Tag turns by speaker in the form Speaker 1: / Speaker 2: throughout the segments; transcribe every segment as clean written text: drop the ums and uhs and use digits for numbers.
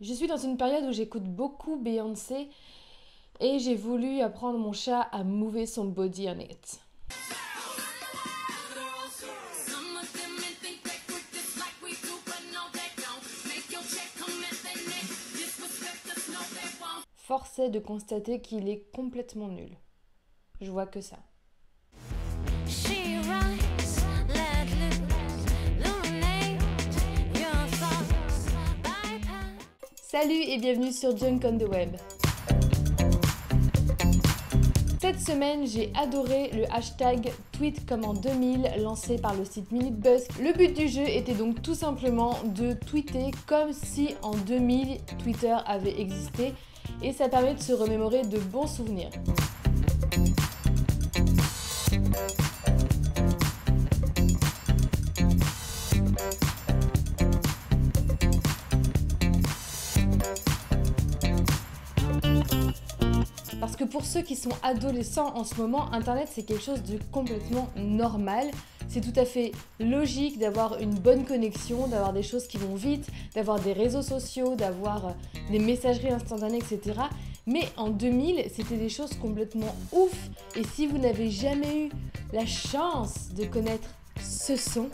Speaker 1: Je suis dans une période où j'écoute beaucoup Beyoncé et j'ai voulu apprendre mon chat à mouver son body on it. Force est de constater qu'il est complètement nul. Je vois que ça. Salut et bienvenue sur Junk on the Web. Cette semaine, j'ai adoré le hashtag tweet comme en 2000 lancé par le site Minute Buzz. Le but du jeu était donc tout simplement de tweeter comme si en 2000 Twitter avait existé et ça permet de se remémorer de bons souvenirs. Parce que pour ceux qui sont adolescents en ce moment, Internet c'est quelque chose de complètement normal. C'est tout à fait logique d'avoir une bonne connexion, d'avoir des choses qui vont vite, d'avoir des réseaux sociaux, d'avoir des messageries instantanées, etc. Mais en 2000, c'était des choses complètement ouf. Et si vous n'avez jamais eu la chance de connaître ce son,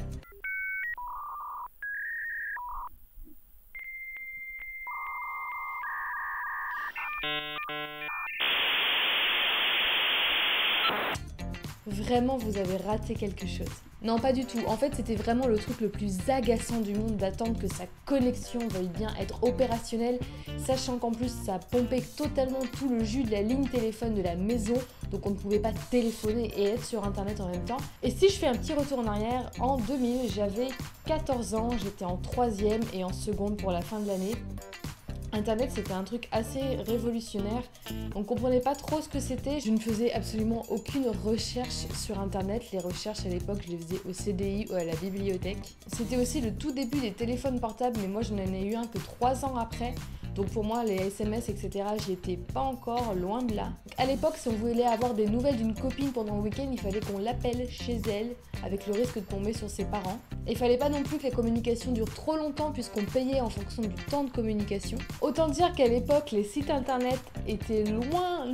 Speaker 1: vraiment vous avez raté quelque chose. Non, pas du tout. En fait, c'était vraiment le truc le plus agaçant du monde d'attendre que sa connexion veuille bien être opérationnelle, sachant qu'en plus ça pompait totalement tout le jus de la ligne téléphone de la maison, donc on ne pouvait pas téléphoner et être sur internet en même temps. Et si je fais un petit retour en arrière, en 2000, j'avais 14 ans, j'étais en 3e et en seconde pour la fin de l'année. Internet, c'était un truc assez révolutionnaire. On ne comprenait pas trop ce que c'était. Je ne faisais absolument aucune recherche sur Internet. Les recherches à l'époque, je les faisais au CDI ou à la bibliothèque. C'était aussi le tout début des téléphones portables, mais moi, je n'en ai eu un que 3 ans après. Donc pour moi, les SMS, etc., j'y étais pas encore, loin de là. À l'époque, si on voulait avoir des nouvelles d'une copine pendant le week-end, il fallait qu'on l'appelle chez elle, avec le risque de tomber sur ses parents. Et il fallait pas non plus que la communication dure trop longtemps, puisqu'on payait en fonction du temps de communication. Autant dire qu'à l'époque, les sites internet étaient loin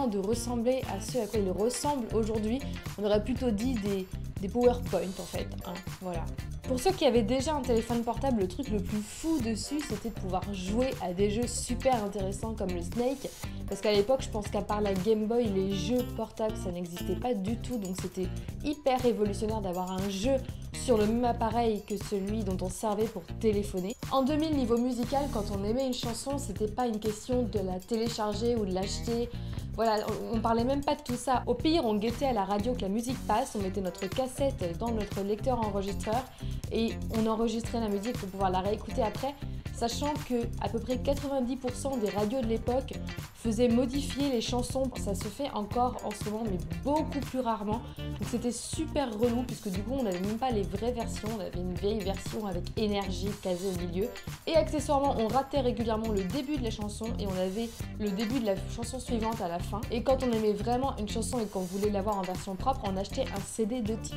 Speaker 1: de ressembler à ceux à quoi ils ressemblent aujourd'hui. On aurait plutôt dit des PowerPoint en fait, hein, voilà. Pour ceux qui avaient déjà un téléphone portable, le truc le plus fou dessus, c'était de pouvoir jouer à des jeux super intéressants comme le Snake. Parce qu'à l'époque, je pense qu'à part la Game Boy, les jeux portables, ça n'existait pas du tout. Donc c'était hyper révolutionnaire d'avoir un jeu sur le même appareil que celui dont on servait pour téléphoner. En 2000, niveau musical, quand on aimait une chanson, c'était pas une question de la télécharger ou de l'acheter. Voilà, on parlait même pas de tout ça. Au pire, on guettait à la radio que la musique passe, on mettait notre cassette dans notre lecteur enregistreur et on enregistrait la musique pour pouvoir la réécouter après, sachant que à peu près 90% des radios de l'époque faisaient modifier les chansons. Ça se fait encore en ce moment, mais beaucoup plus rarement. Donc c'était super relou puisque du coup, on n'avait même pas les vraies versions. On avait une vieille version avec énergie casée au milieu. Et accessoirement, on ratait régulièrement le début de la chanson et on avait le début de la chanson suivante à la fin. Et quand on aimait vraiment une chanson et qu'on voulait l'avoir en version propre, on achetait un CD de titres.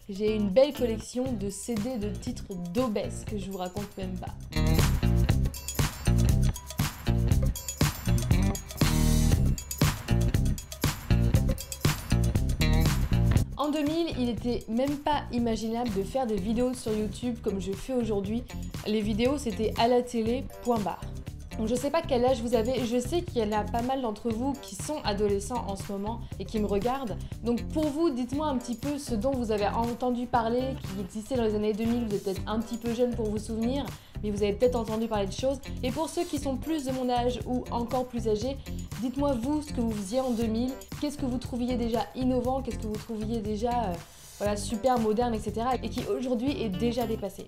Speaker 1: J'ai une belle collection de CD de titres d'obèses que je vous raconte même pas. En 2000, il n'était même pas imaginable de faire des vidéos sur YouTube comme je fais aujourd'hui. Les vidéos, c'était à la télé, point barre. Donc je sais pas quel âge vous avez, je sais qu'il y en a pas mal d'entre vous qui sont adolescents en ce moment et qui me regardent. Donc pour vous, dites-moi un petit peu ce dont vous avez entendu parler, qui existait dans les années 2000, vous êtes peut-être un petit peu jeune pour vous souvenir, mais vous avez peut-être entendu parler de choses. Et pour ceux qui sont plus de mon âge ou encore plus âgés, dites-moi vous ce que vous faisiez en 2000, qu'est-ce que vous trouviez déjà innovant, qu'est-ce que vous trouviez déjà voilà, super moderne, etc. et qui aujourd'hui est déjà dépassé.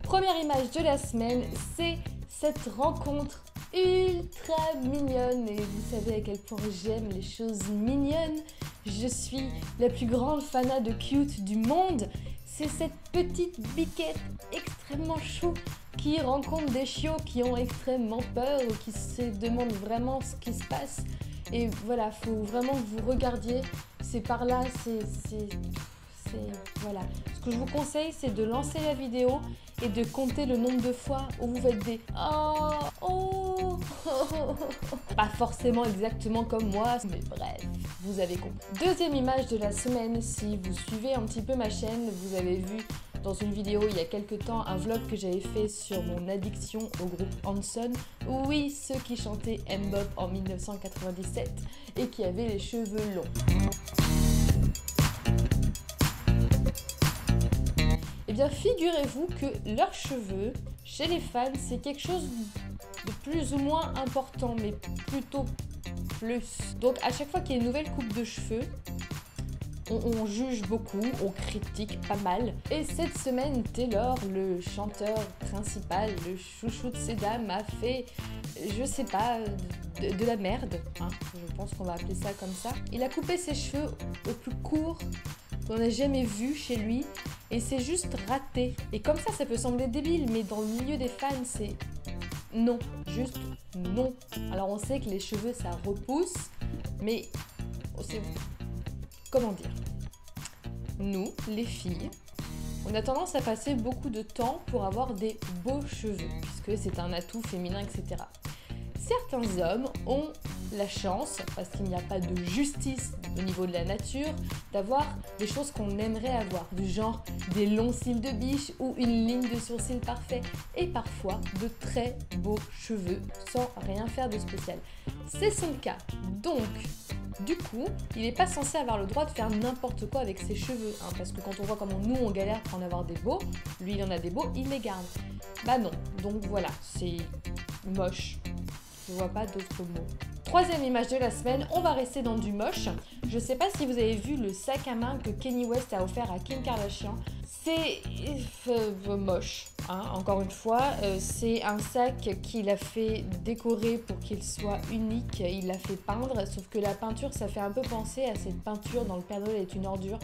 Speaker 1: Première image de la semaine, c'est cette rencontre ultra mignonne et vous savez à quel point j'aime les choses mignonnes. Je suis la plus grande fanat de cute du monde. C'est cette petite biquette extrêmement chou qui rencontre des chiots qui ont extrêmement peur ou qui se demandent vraiment ce qui se passe. Et voilà, faut vraiment que vous regardiez. C'est par là, voilà. Ce que je vous conseille, c'est de lancer la vidéo et de compter le nombre de fois où vous faites des oh. Pas forcément exactement comme moi, mais bref, vous avez compris. Deuxième image de la semaine, si vous suivez un petit peu ma chaîne, vous avez vu dans une vidéo il y a quelques temps un vlog que j'avais fait sur mon addiction au groupe Hanson. Oui, ceux qui chantaient M-Bop en 1997 et qui avaient les cheveux longs. Eh bien, figurez-vous que leurs cheveux, chez les fans, c'est quelque chose de plus ou moins important, mais plutôt plus. Donc, à chaque fois qu'il y a une nouvelle coupe de cheveux, on juge beaucoup, on critique pas mal. Et cette semaine, Taylor, le chanteur principal, le chouchou de ces dames, a fait, je sais pas, de la merde. Hein, je pense qu'on va appeler ça comme ça. Il a coupé ses cheveux au plus court qu'on n'a jamais vu chez lui. Et c'est juste raté. Et comme ça peut sembler débile, mais dans le milieu des fans, c'est non. Juste non. Alors on sait que les cheveux, ça repousse, mais c'est... Comment dire? Nous, les filles, on a tendance à passer beaucoup de temps pour avoir des beaux cheveux, puisque c'est un atout féminin, etc. Certains hommes ont la chance, parce qu'il n'y a pas de justice au niveau de la nature, d'avoir des choses qu'on aimerait avoir, du genre des longs cils de biche ou une ligne de sourcils parfait, et parfois de très beaux cheveux sans rien faire de spécial. C'est son cas, donc... Du coup, il n'est pas censé avoir le droit de faire n'importe quoi avec ses cheveux, hein, parce que quand on voit comment nous on galère pour en avoir des beaux, lui il en a des beaux, il les garde. Bah non, donc voilà, c'est moche. Je vois pas d'autres mots. Troisième image de la semaine, on va rester dans du moche. Je sais pas si vous avez vu le sac à main que Kanye West a offert à Kim Kardashian. C'est moche, hein, encore une fois. C'est un sac qu'il a fait décorer pour qu'il soit unique. Il l'a fait peindre, sauf que la peinture, ça fait un peu penser à cette peinture dans Le Père Noël est une ordure.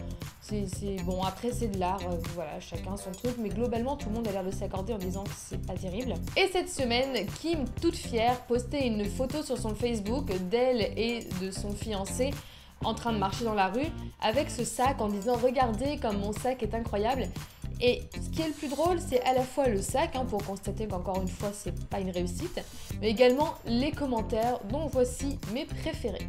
Speaker 1: Bon, après c'est de l'art, voilà, chacun son truc, mais globalement tout le monde a l'air de s'accorder en disant que c'est pas terrible. Et cette semaine, Kim, toute fière, postait une photo sur son Facebook d'elle et de son fiancé en train de marcher dans la rue avec ce sac en disant « Regardez comme mon sac est incroyable ». Et ce qui est le plus drôle, c'est à la fois le sac, hein, pour constater qu'encore une fois, c'est pas une réussite, mais également les commentaires dont voici mes préférés.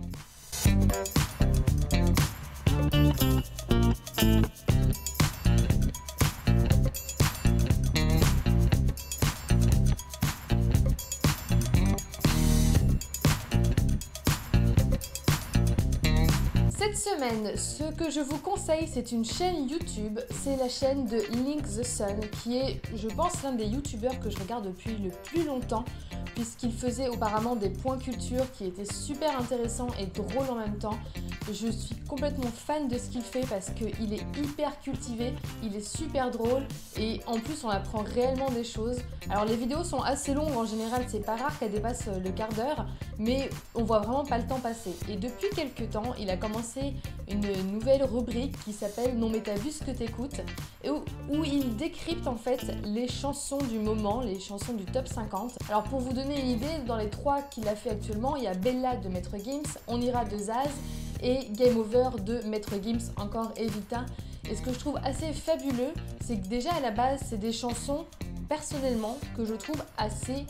Speaker 1: Cette semaine, ce que je vous conseille, c'est une chaîne YouTube, c'est la chaîne de Link the Sun, qui est, je pense, l'un des youtubeurs que je regarde depuis le plus longtemps, puisqu'il faisait auparavant des points culture qui étaient super intéressants et drôles en même temps. Je suis complètement fan de ce qu'il fait parce qu'il est hyper cultivé, il est super drôle et en plus on apprend réellement des choses. Alors les vidéos sont assez longues en général, c'est pas rare qu'elles dépassent le quart d'heure, mais on voit vraiment pas le temps passer. Et depuis quelques temps, il a commencé une nouvelle rubrique qui s'appelle Non mais t'as vu ce que t'écoutes, où il décrypte en fait les chansons du moment, les chansons du top 50. Alors pour vous donner une idée, dans les 3 qu'il a fait actuellement, il y a Bella de Maître Gims, On ira de Zaz et Game Over de Maître Gims, encore Evita. Et ce que je trouve assez fabuleux, c'est que déjà à la base, c'est des chansons, personnellement, que je trouve assez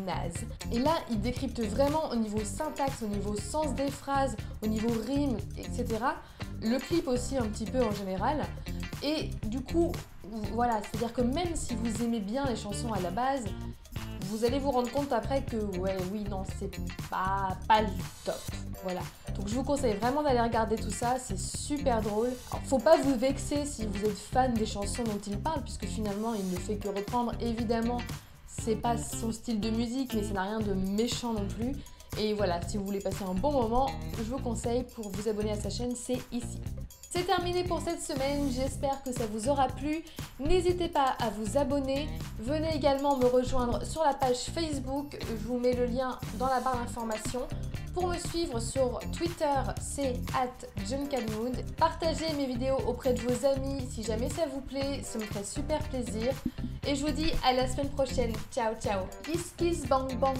Speaker 1: nazes. Et là, il décrypte vraiment au niveau syntaxe, au niveau sens des phrases, au niveau rime, etc. Le clip aussi un petit peu en général. Et du coup, voilà, c'est-à-dire que même si vous aimez bien les chansons à la base, vous allez vous rendre compte après que oui, non, c'est pas le top. Voilà. Donc je vous conseille vraiment d'aller regarder tout ça, c'est super drôle. Alors, faut pas vous vexer si vous êtes fan des chansons dont il parle, puisque finalement il ne fait que reprendre. Évidemment, c'est pas son style de musique, mais ça n'a rien de méchant non plus. Et voilà, si vous voulez passer un bon moment, je vous conseille pour vous abonner à sa chaîne, c'est ici. C'est terminé pour cette semaine, j'espère que ça vous aura plu. N'hésitez pas à vous abonner. Venez également me rejoindre sur la page Facebook, je vous mets le lien dans la barre d'information. Pour me suivre sur Twitter, c'est @JunCanMood. Partagez mes vidéos auprès de vos amis si jamais ça vous plaît, ça me ferait super plaisir. Et je vous dis à la semaine prochaine. Ciao ciao. Kiss kiss bang bang.